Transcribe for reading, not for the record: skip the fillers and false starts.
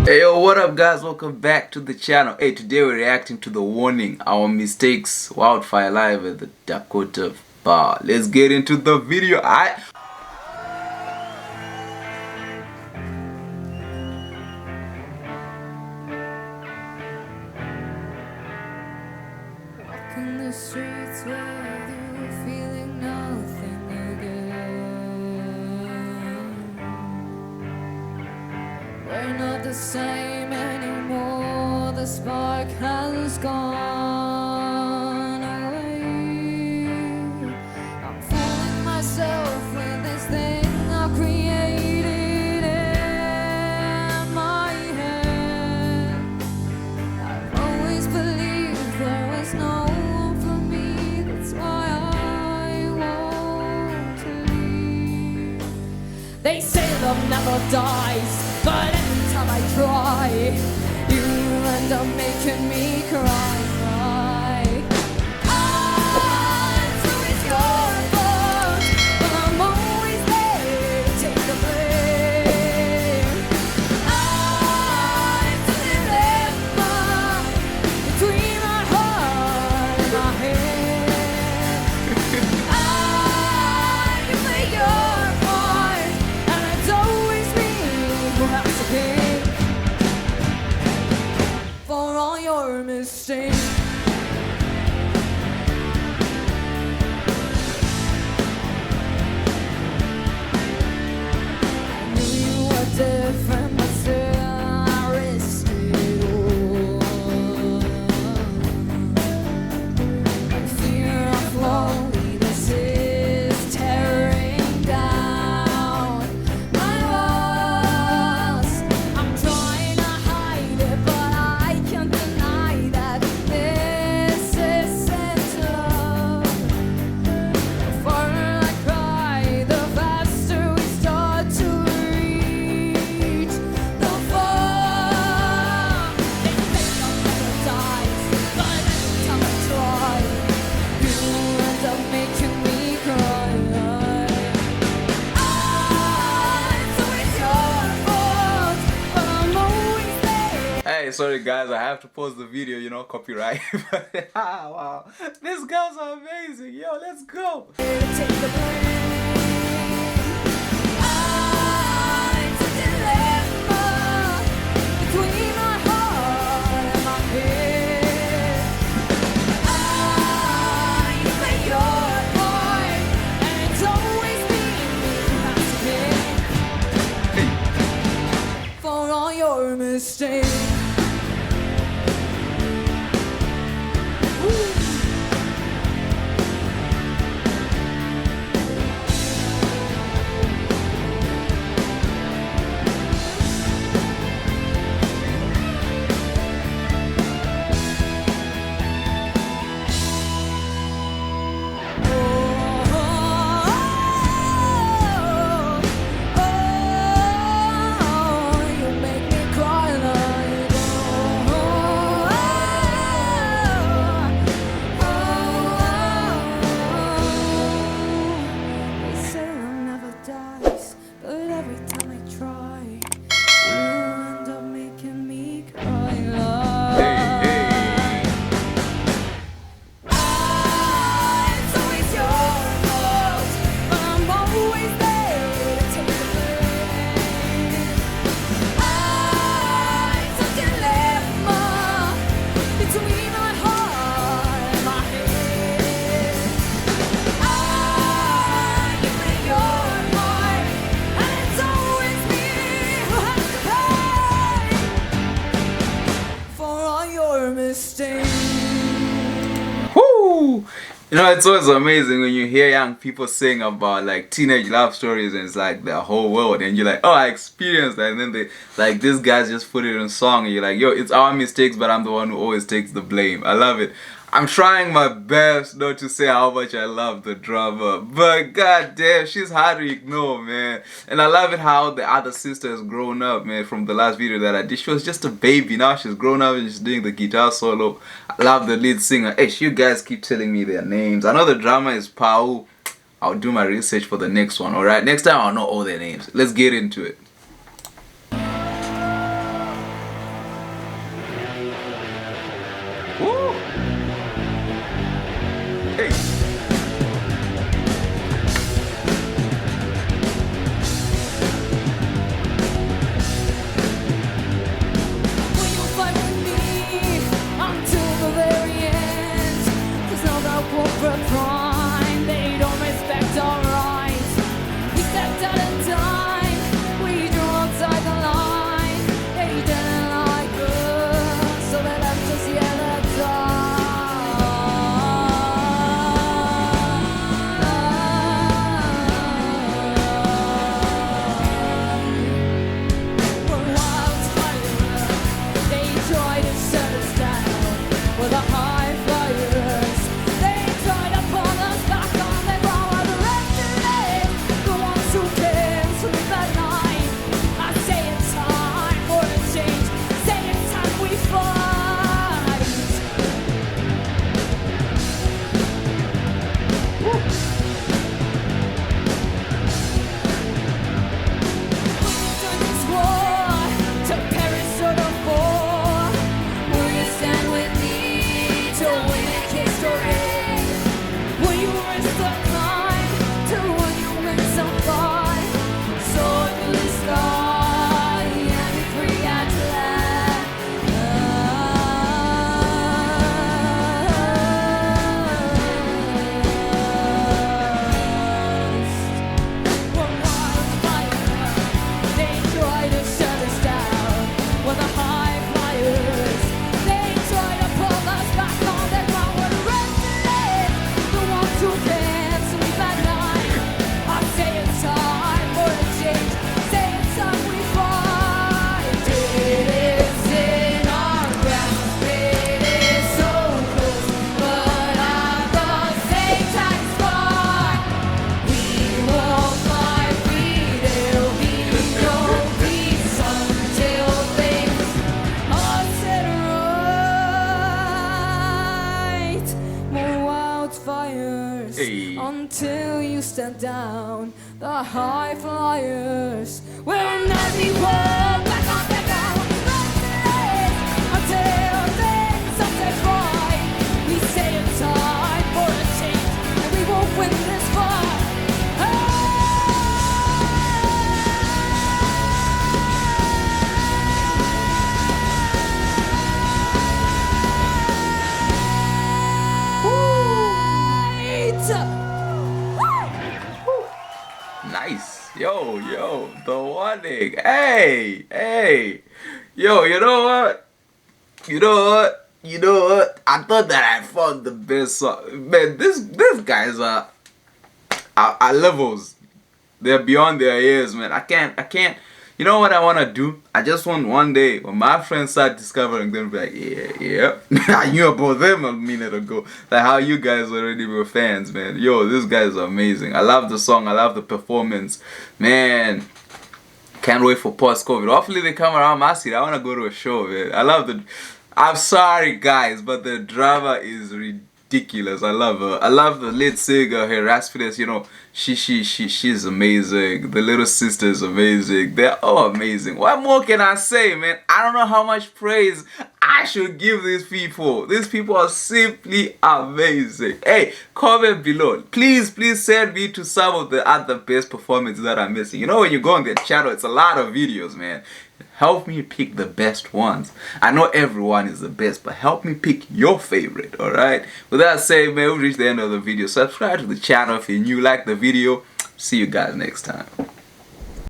Hey yo, what up guys, welcome back to the channel. Hey, today we're reacting to the Warning, Our Mistakes, Wildfire live at the Dakota bar. Let's get into the video. Walking the streets where you're feeling nothing again. We're not the same anymore. The spark has gone away. I'm fooling myself with this thing I created in my head. I've always believed there was no one for me. That's why I want to leave. They say love never dies, but every time I try, you end up making me cry. So it's your fault, but I'm always there to take the blame. I'm the dilemma between my heart and my head. You play your part, and it's always me who has to pay for all your mistakes. I knew you were different, but still I risked it all. And fear of loneliness is tearing down my walls. I'm trying to hide it, but I can't deny that this isn't love. The farther I cry, the faster we start to reach the fall. They say love never dies, but every time I try, you end up making me cry. So it's your fault, but I'm always there. Hey, sorry guys, I have to pause the video, copyright. Wow, these girls are amazing. Yo, let's go. Take the blame. I'm the dilemma between my heart and my head. You play your part, and it's always me who has to pay for all your mistakes. You make me cry like they say love never dies, but every time I try, you end up making me cry. So it's your fault, but I'm always there to take the blame. It's a dilemma between my heart and my head. You play your part, and it's always me who has to pay for all your mistakes. Whoo! It's always amazing when you hear young people sing about like teenage love stories and it's like the whole world and you're like, oh, I experienced that, and then they like these guys just put it in song and you're like, yo, it's our mistakes, but I'm the one who always takes the blame. I love it. I'm trying my best not to say how much I love the drummer, but goddamn, she's hard to ignore, man. And I love it how the other sister has grown up, man. From the last video that I did, she was just a baby. Now she's grown up and she's doing the guitar solo. I love the lead singer. Hey, you guys keep telling me their names. I know the drummer is Pau. I'll do my research for the next one, alright? Next time I'll know all their names. Let's get into it. down. The high flyers will not be won. Back on, back on. Until things are set right. We say it's time for a change, and we won't win this fight. Nice. Yo, the warning. Hey. Yo, you know what? I thought that I found the best song. Man, these guys are levels. They're beyond their years, man. I can't. You know what I want to do? I just want one day when my friends start discovering them, be like, yeah. I knew about them a minute ago. Like how you guys already were fans, man. Yo, this guy's amazing. I love the song. I love the performance. Man, can't wait for post-COVID. Hopefully they come around my city. I want to go to a show, man. I'm sorry, guys, but the drama is ridiculous. I love her. I love the lead singer, her raspiness. You know, she's amazing. The little sister is amazing. They're all amazing. What more can I say, man? I don't know how much praise I should give these people. These people are simply amazing. Hey, comment below. Please send me to some of the other best performances that I'm missing. You know, when you go on their channel, it's a lot of videos, man. Help me pick the best ones. I know everyone is the best, but help me pick your favorite, alright? With that said, man, we've reached the end of the video. Subscribe to the channel if you're new, like the video. See you guys next time.